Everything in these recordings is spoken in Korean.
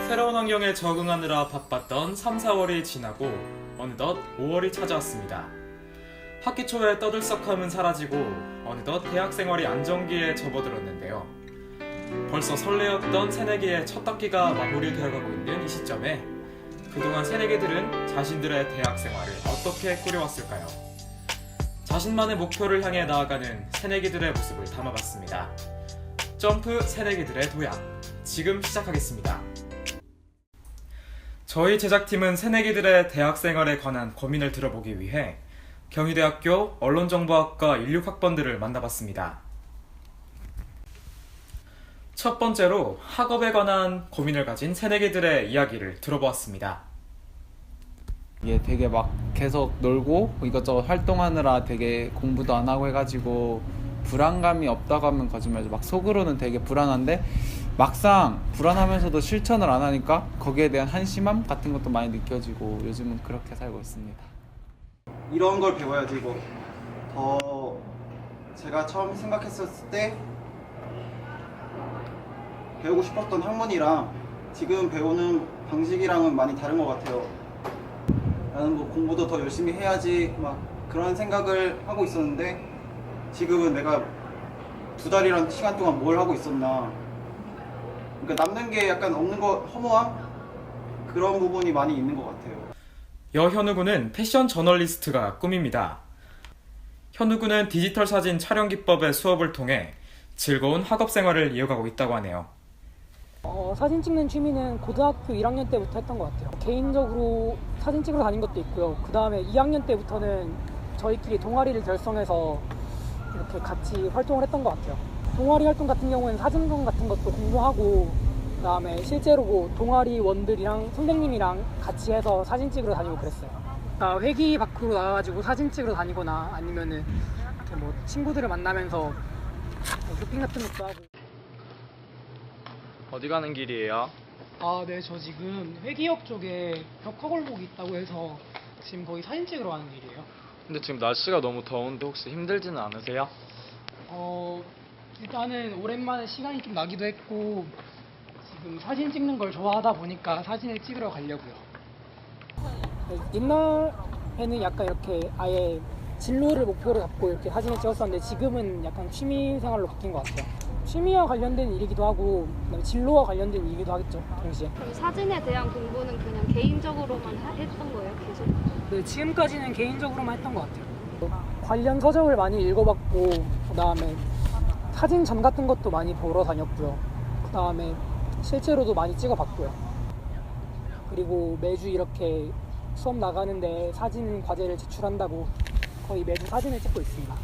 새로운 환경에 적응하느라 바빴던 3, 4월이 지나고 어느덧 5월이 찾아왔습니다. 학기 초에 떠들썩함은 사라지고 어느덧 대학 생활이 안정기에 접어들었는데요. 벌써 설레었던 새내기의 첫 학기가 마무리되어가고 있는 이 시점에 그동안 새내기들은 자신들의 대학 생활을 어떻게 꾸려왔을까요? 자신만의 목표를 향해 나아가는 새내기들의 모습을 담아봤습니다. 점프 새내기들의 도약, 지금 시작하겠습니다. 저희 제작팀은 새내기들의 대학 생활에 관한 고민을 들어보기 위해 경희대학교 언론정보학과 16학번들을 만나봤습니다. 첫 번째로 학업에 관한 고민을 가진 새내기들의 이야기를 들어보았습니다. 이게 되게 막 계속 놀고 이것저것 활동하느라 되게 공부도 안 하고 해가지고 불안감이 없다고 하면 거짓말이죠. 막 속으로는 되게 불안한데 막상 불안하면서도 실천을 안 하니까 거기에 대한 한심함 같은 것도 많이 느껴지고 요즘은 그렇게 살고 있습니다. 이런 걸 배워야지 이거 더 제가 처음 생각했었을 때 배우고 싶었던 학문이랑 지금 배우는 방식이랑은 많이 다른 것 같아요. 나는 뭐 공부도 더 열심히 해야지 막 그런 생각을 하고 있었는데 지금은 내가 2달이란 시간 동안 뭘 하고 있었나, 그러니까 남는 게 약간 없는 거, 허무함? 그런 부분이 많이 있는 것 같아요. 여현우 군은 패션 저널리스트가 꿈입니다. 현우 군은 디지털 사진 촬영 기법의 수업을 통해 즐거운 학업 생활을 이어가고 있다고 하네요. 사진 찍는 취미는 고등학교 1학년 때부터 했던 것 같아요. 개인적으로 사진 찍으러 다닌 것도 있고요. 그 다음에 2학년 때부터는 저희끼리 동아리를 결성해서 이렇게 같이 활동을 했던 것 같아요. 동아리 활동 같은 경우는 사진관 같은 것도 공부하고, 그 다음에 실제로 뭐 동아리원들이랑 선생님이랑 같이 해서 사진 찍으러 다니고 그랬어요. 회기 밖으로 나가가지고 사진 찍으러 다니거나 아니면은 이렇게 뭐 친구들을 만나면서 뭐 쇼핑 같은 것도 하고. 어디 가는 길이에요? 네, 저 지금 회기역 쪽에 벽화골목이 있다고 해서 지금 거기 사진 찍으러 가는 길이에요. 근데 지금 날씨가 너무 더운데 혹시 힘들지는 않으세요? 일단은 오랜만에 시간이 좀 나기도 했고 지금 사진 찍는 걸 좋아하다 보니까 사진을 찍으러 가려고요. 옛날에는 약간 이렇게 아예 진로를 목표로 잡고 이렇게 사진을 찍었었는데 지금은 약간 취미 생활로 바뀐 것 같아요. 취미와 관련된 일이기도 하고 그다음에 진로와 관련된 일이기도 하겠죠, 동시에. 그럼 사진에 대한 공부는 그냥 개인적으로만 했던 거예요, 계속? 네, 지금까지는 개인적으로만 했던 것 같아요. 관련 서적을 많이 읽어봤고, 그 다음에 사진전 같은 것도 많이 보러 다녔고요. 그 다음에 실제로도 많이 찍어봤고요. 그리고 매주 이렇게 수업 나가는데 사진 과제를 제출한다고 거의 매주 사진을 찍고 있습니다.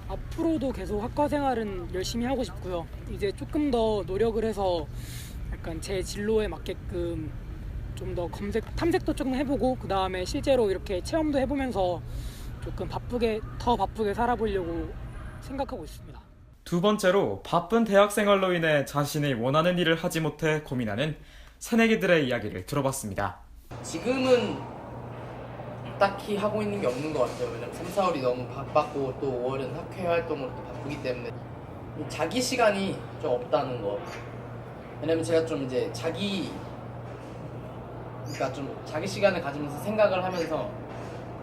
앞으로도 계속 학과 생활은 열심히 하고 싶고요. 이제 조금 더 노력을 해서 약간 제 진로에 맞게끔 좀 더 탐색도 조금 해보고, 그 다음에 실제로 이렇게 체험도 해보면서 조금 더 바쁘게 살아보려고 생각하고 있습니다. 두 번째로 바쁜 대학 생활로 인해 자신이 원하는 일을 하지 못해 고민하는 새내기들의 이야기를 들어봤습니다. 지금은 딱히 하고 있는 게 없는 것 같아요. 왜냐면 3, 4월이 너무 바빴고 또 5월은 학회 활동으로 또 바쁘기 때문에 자기 시간이 좀 없다는 거. 왜냐면 제가 좀 이제 그러니까 좀 자기 시간을 가지면서 생각을 하면서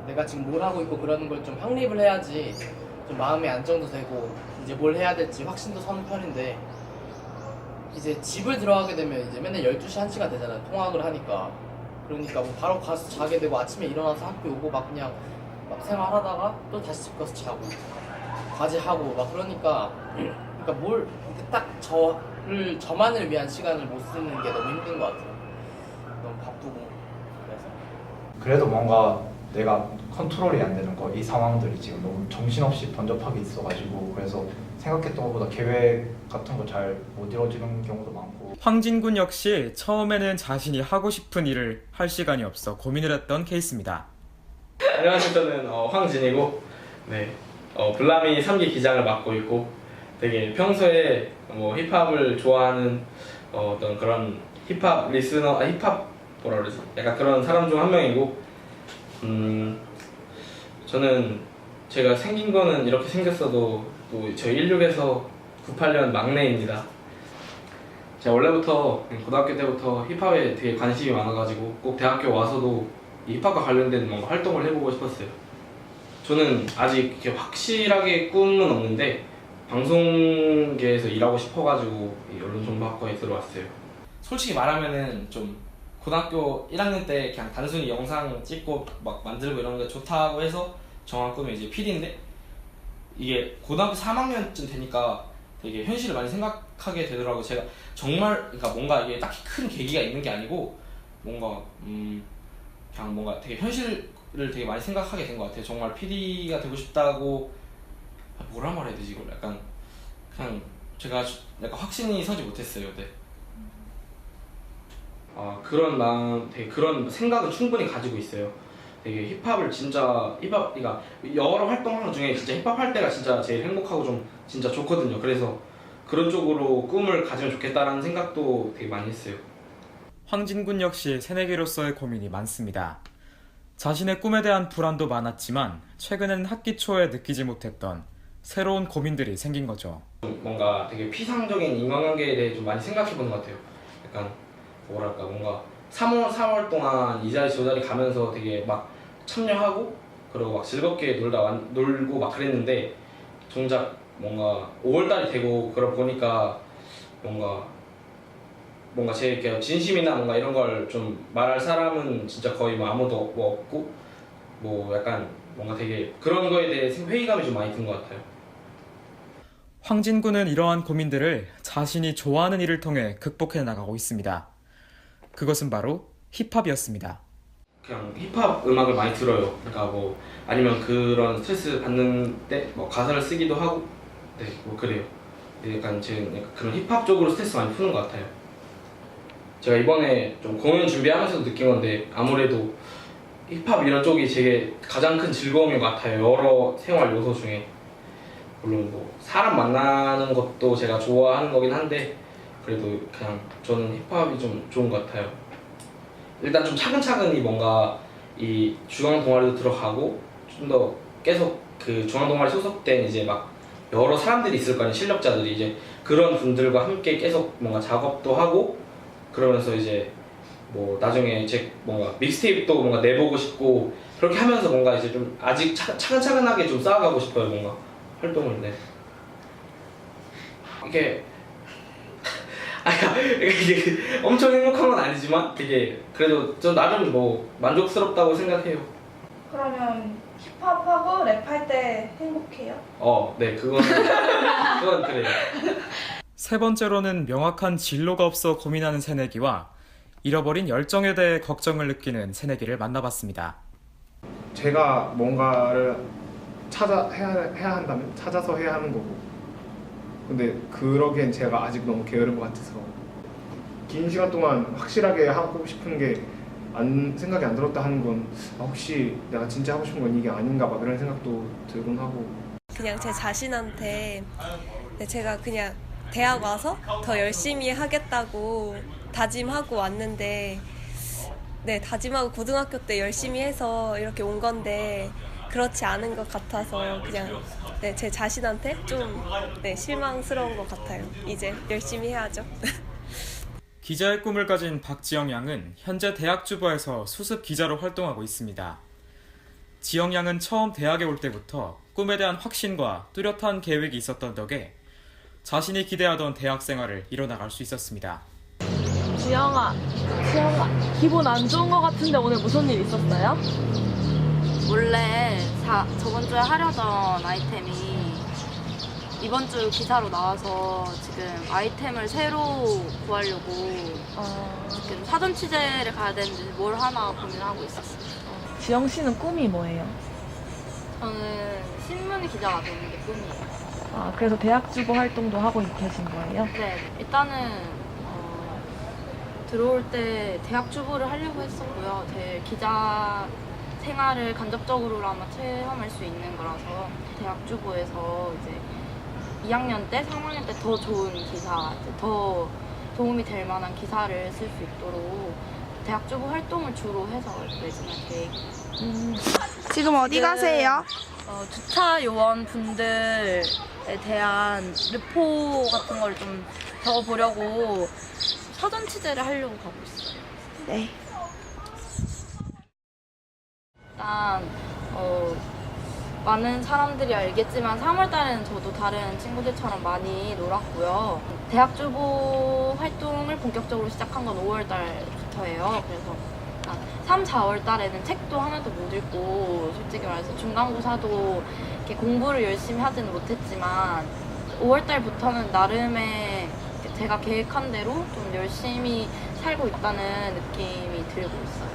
내가 지금 뭘 하고 있고 그러는 걸 좀 확립을 해야지 좀 마음의 안정도 되고 이제 뭘 해야 될지 확신도 서는 편인데, 이제 집을 들어가게 되면 이제 맨날 12시 1시가 되잖아요, 통학을 하니까. 그러니까 뭐 바로 가서 자게 되고 아침에 일어나서 학교 오고 막 그냥 막 생활하다가 또 다시 집 가서 자고 과제하고 막 그러니까 뭘 이렇게 딱 저만을 위한 시간을 못 쓰는 게 너무 힘든 것 같아요. 너무 바쁘고 그래도 뭔가 내가 컨트롤이 안 되는 거, 이 상황들이 지금 너무 정신없이 번잡하게 있어가지고 그래서 생각했던 것보다 계획 같은 거 잘 못 이루어지는 경우도 많고. 황진군 역시 처음에는 자신이 하고 싶은 일을 할 시간이 없어 고민을 했던 케이스입니다. 안녕하세요. 저는 황진이고, 블라미 3기 기장을 맡고 있고, 되게 평소에 뭐 힙합을 좋아하는 어떤 그런 힙합 리스너, 힙합 뭐라 그러지? 약간 그런 사람 중 한 명이고, 저는 제가 생긴 거는 이렇게 생겼어도 또 저희 16에서 98년 막내입니다. 제가 원래부터 고등학교 때부터 힙합에 되게 관심이 많아가지고 꼭 대학교 와서도 이 힙합과 관련된 뭔가 활동을 해보고 싶었어요. 저는 아직 이렇게 확실하게 꿈은 없는데 방송계에서 일하고 싶어가지고 이 언론정보학과에 들어왔어요. 솔직히 말하면은 좀 고등학교 1학년 때 그냥 단순히 영상 찍고 막 만들고 이런 게 좋다고 해서 정한 꿈이 이제 PD인데 이게 고등학교 3학년쯤 되니까 되게 현실을 많이 생각하게 되더라고요. 제가 정말 그러니까 뭔가 이게 딱히 큰 계기가 있는 게 아니고 뭔가 그냥 뭔가 되게 현실을 되게 많이 생각하게 된 것 같아요. 정말 PD가 되고 싶다고 뭐라 말해야 되지 이걸 약간 그냥 제가 약간 확신이 서지 못했어요. 네. 그런 마음, 되게 그런 생각은 충분히 가지고 있어요. 되게 힙합을 진짜 그러니까 여러 활동하는 중에 진짜 힙합 할 때가 진짜 제일 행복하고 좀 진짜 좋거든요. 그래서 그런 쪽으로 꿈을 가지면 좋겠다라는 생각도 되게 많이 했어요. 황진군 역시 새내기로서의 고민이 많습니다. 자신의 꿈에 대한 불안도 많았지만 최근에는 학기 초에 느끼지 못했던 새로운 고민들이 생긴 거죠. 뭔가 되게 피상적인 인간관계에 대해 좀 많이 생각해보는 것 같아요. 약간 뭐랄까 뭔가 3월 동안 이 자리 저 자리 가면서 되게 막 참여하고 그리고 막 즐겁게 놀고 막 그랬는데 정작 뭔가 5월달이 되고 그러다 보니까 뭔가 제 진심이나 뭔가 이런 걸 좀 말할 사람은 진짜 거의 뭐 아무도 뭐 없고 뭐 약간 뭔가 되게 그런 거에 대해 회의감이 좀 많이 든 것 같아요. 황진군은 이러한 고민들을 자신이 좋아하는 일을 통해 극복해 나가고 있습니다. 그것은 바로 힙합이었습니다. 그냥 힙합 음악을 많이 들어요. 그러니까 뭐 아니면 그런 스트레스 받는 때 뭐 가사를 쓰기도 하고 네 뭐 그래요. 약간 그런 힙합 쪽으로 스트레스 많이 푸는 것 같아요. 제가 이번에 좀 공연 준비하면서도 느낀 건데 아무래도 힙합 이런 쪽이 제게 가장 큰 즐거움인 것 같아요. 여러 생활 요소 중에 물론 뭐 사람 만나는 것도 제가 좋아하는 거긴 한데 그래도 그냥 저는 힙합이 좀 좋은 것 같아요. 일단 좀 차근차근히 뭔가 이 중앙 동아리도 들어가고 좀 더 계속 그 중앙 동아리 소속된 이제 막 여러 사람들이 있을 거 아니에요. 실력자들이 이제 그런 분들과 함께 계속 뭔가 작업도 하고 그러면서 이제 뭐 나중에 제 뭔가 믹스테이프도 뭔가 내보고 싶고 그렇게 하면서 뭔가 이제 좀 아직 차근차근하게 좀 쌓아가고 싶어요. 뭔가 활동을. 네. 이게 이게 엄청 행복한 건 아니지만 되게 그래도 저 나름 뭐 만족스럽다고 생각해요. 그러면 힙합하고 랩할 때 행복해요? 네, 그건 그래요. 세 번째로는 명확한 진로가 없어 고민하는 새내기와 잃어버린 열정에 대해 걱정을 느끼는 새내기를 만나봤습니다. 제가 뭔가를 해야 한다면 찾아서 해야 하는 거고 근데 그러기엔 제가 아직 너무 게으른 것 같아서 긴 시간 동안 확실하게 하고 싶은 게 생각이 안 들었다 하는 건 혹시 내가 진짜 하고 싶은 건 이게 아닌가 봐 그런 생각도 들곤 하고 그냥 제 자신한테 제가 그냥 대학 와서 더 열심히 하겠다고 다짐하고 왔는데 다짐하고 고등학교 때 열심히 해서 이렇게 온 건데 그렇지 않은 것 같아서 그냥 제 자신한테 좀 실망스러운 것 같아요. 이제 열심히 해야죠. 기자의 꿈을 가진 박지영 양은 현재 대학주부에서 수습 기자로 활동하고 있습니다. 지영 양은 처음 대학에 올 때부터 꿈에 대한 확신과 뚜렷한 계획이 있었던 덕에 자신이 기대하던 대학 생활을 이뤄나갈 수 있었습니다. 지영아, 기분 안 좋은 것 같은데 오늘 무슨 일 있었어요? 원래 저번 주에 하려던 아이템이 이번 주 기사로 나와서 지금 아이템을 새로 구하려고 지금 사전 취재를 가야 되는데 뭘 하나 고민하고 있었어요. 지영 씨는 꿈이 뭐예요? 저는 신문 기자가 되는 게 꿈이에요. 그래서 대학주부 활동도 하고 계신 거예요? 네, 일단은 들어올 때 대학주부를 하려고 했었고요. 제 기자 생활을 간접적으로나마 체험할 수 있는 거라서 대학주부에서 이제 2학년 때, 3학년 때 더 좋은 기사, 더 도움이 될 만한 기사를 쓸 수 있도록 대학주부 활동을 주로 해서 내지는 계획이에요. 지금 어디 가세요? 주차 요원 분들에 대한 르포 같은 걸 좀 적어보려고 사전 취재를 하려고 가고 있어요. 네. 일단 많은 사람들이 알겠지만 3월 달에는 저도 다른 친구들처럼 많이 놀았고요. 대학 주부 활동을 본격적으로 시작한 건 5월 달부터예요. 그래서 3, 4월 달에는 책도 하나도 못 읽고 솔직히 말해서 중간고사도 이렇게 공부를 열심히 하지는 못했지만 5월 달부터는 나름의 제가 계획한 대로 좀 열심히 살고 있다는 느낌이 들고 있어요.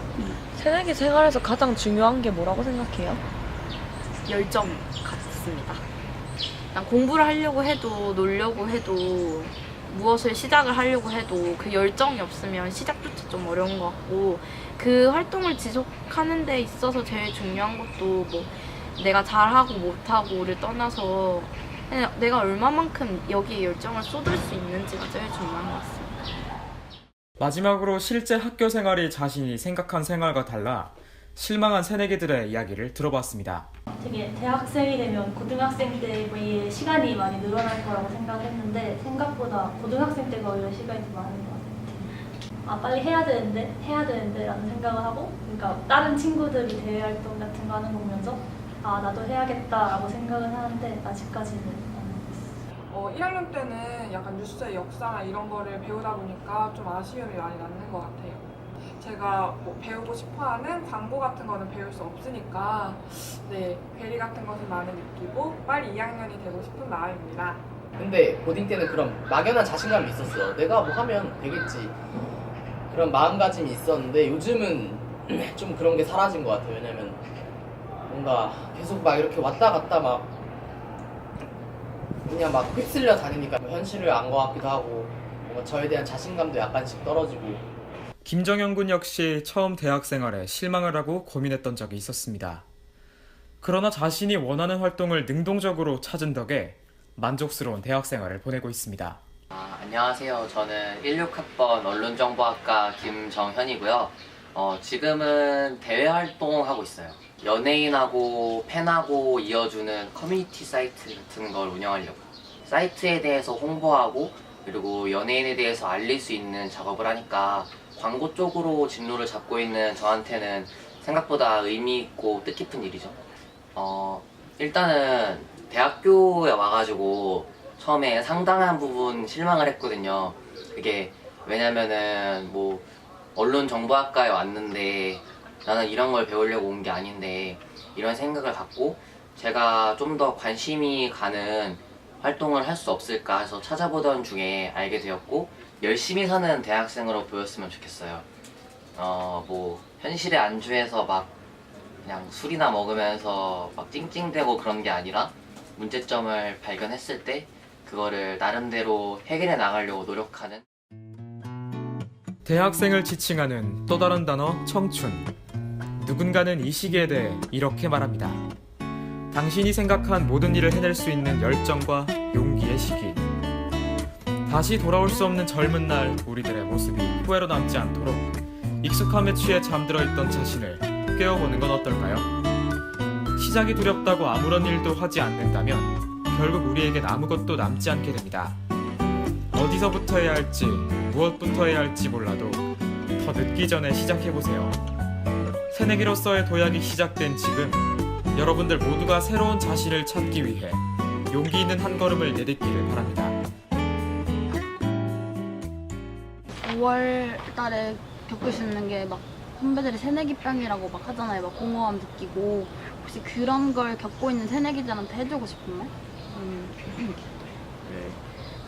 새내기 생활에서 가장 중요한 게 뭐라고 생각해요? 열정 같습니다. 그냥 공부를 하려고 해도 놀려고 해도 무엇을 시작을 하려고 해도 그 열정이 없으면 시작조차 좀 어려운 것 같고 그 활동을 지속하는 데 있어서 제일 중요한 것도 뭐 내가 잘하고 못하고를 떠나서 그냥 내가 얼마만큼 여기에 열정을 쏟을 수 있는지가 제일 중요한 것 같습니다. 마지막으로 실제 학교 생활이 자신이 생각한 생활과 달라 실망한 새내기들의 이야기를 들어봤습니다. 되게 대학생이 되면 고등학생 때에 비해 시간이 많이 늘어날 거라고 생각을 했는데 생각보다 고등학생 때가 오히려 시간이 더 많은 것 같아요. 아 빨리 해야 되는데 라는 생각을 하고 그러니까 다른 친구들이 대외활동 같은 거 하는 거 보면서 아 나도 해야겠다라고 생각을 하는데 아직까지는 안 하고 있어요. 1학년 때는 약간 뉴스의 역사나 이런 거를 배우다 보니까 좀 아쉬움이 많이 남는 것 같아요. 제가 뭐 배우고 싶어하는 광고 같은 거는 배울 수 없으니까 괴리 같은 것을 많이 느끼고 빨리 2학년이 되고 싶은 마음입니다. 근데 고딩 때는 그런 막연한 자신감이 있었어요. 내가 뭐 하면 되겠지. 그런 마음가짐이 있었는데 요즘은 좀 그런 게 사라진 것 같아요. 왜냐면 뭔가 계속 막 이렇게 왔다 갔다 막 그냥 막 휩쓸려 다니니까 현실을 안 것 같기도 하고 뭔가 저에 대한 자신감도 약간씩 떨어지고. 김정현 군 역시 처음 대학 생활에 실망을 하고 고민했던 적이 있었습니다. 그러나 자신이 원하는 활동을 능동적으로 찾은 덕에 만족스러운 대학 생활을 보내고 있습니다. 안녕하세요. 저는 16학번 언론정보학과 김정현이고요. 지금은 대외 활동하고 있어요. 연예인하고 팬하고 이어주는 커뮤니티 사이트 같은 걸 운영하려고. 사이트에 대해서 홍보하고 그리고 연예인에 대해서 알릴 수 있는 작업을 하니까 광고 쪽으로 진로를 잡고 있는 저한테는 생각보다 의미 있고 뜻깊은 일이죠. 일단은 대학교에 와가지고 처음에 상당한 부분 실망을 했거든요. 그게 왜냐면은 뭐 언론정보학과에 왔는데 나는 이런 걸 배우려고 온 게 아닌데 이런 생각을 갖고 제가 좀 더 관심이 가는 활동을 할 수 없을까 해서 찾아보던 중에 알게 되었고 열심히 사는 대학생으로 보였으면 좋겠어요. 뭐 현실에 안주해서 막 그냥 술이나 먹으면서 막 찡찡대고 그런 게 아니라 문제점을 발견했을 때 그거를 나름대로 해결해 나가려고 노력하는. 대학생을 지칭하는 또 다른 단어 청춘. 누군가는 이 시기에 대해 이렇게 말합니다. 당신이 생각한 모든 일을 해낼 수 있는 열정과 용기의 시기. 다시 돌아올 수 없는 젊은 날 우리들의 모습이 후회로 남지 않도록 익숙함에 취해 잠들어 있던 자신을 깨워보는 건 어떨까요? 시작이 두렵다고 아무런 일도 하지 않는다면 결국 우리에겐 아무것도 남지 않게 됩니다. 어디서부터 해야 할지 무엇부터 해야 할지 몰라도 더 늦기 전에 시작해보세요. 새내기로서의 도약이 시작된 지금 여러분들 모두가 새로운 자신을 찾기 위해 용기 있는 한 걸음을 내딛기를 바랍니다. 5월 달에 겪을 수 있는 게 막 선배들이 새내기병이라고 막 하잖아요. 막 공허함 느끼고 혹시 그런 걸 겪고 있는 새내기들한테 해주고 싶은 말?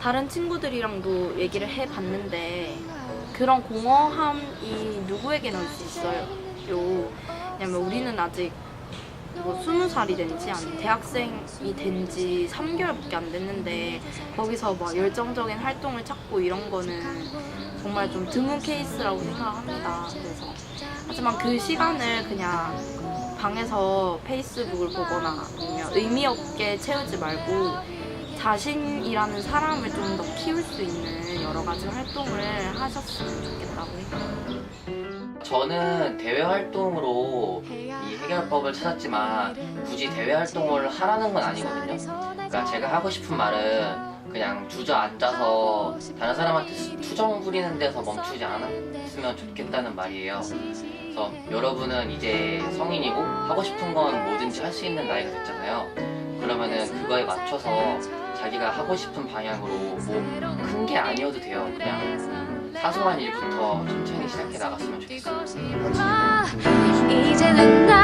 다른 친구들이랑도 얘기를 해봤는데 그런 공허함이 누구에게나 올 수 있어요. 왜냐면 우리는 아직 뭐 20살이 된지 아니면 대학생이 된 지 3개월밖에 안 됐는데 거기서 막 열정적인 활동을 찾고 이런 거는 정말 좀 드문 케이스라고 생각합니다. 그래서 하지만 그 시간을 그냥 방에서 페이스북을 보거나 아니면 의미 없게 채우지 말고 자신이라는 사람을 좀 더 키울 수 있는 여러 가지 활동을 하셨으면 좋겠다고 해요. 저는 대외 활동으로 이 해결법을 찾았지만 굳이 대외 활동을 하라는 건 아니거든요. 그러니까 제가 하고 싶은 말은 그냥 주저앉아서 다른 사람한테 투정 부리는 데서 멈추지 않았으면 좋겠다는 말이에요. 그래서 여러분은 이제 성인이고 하고 싶은 건 뭐든지 할 수 있는 나이가 됐잖아요. 그러면은 그거에 맞춰서 자기가 하고 싶은 방향으로 뭐 큰 게 아니어도 돼요. 그냥 사소한 일부터 천천히 시작해 나갔으면 좋겠어요. 이제는 나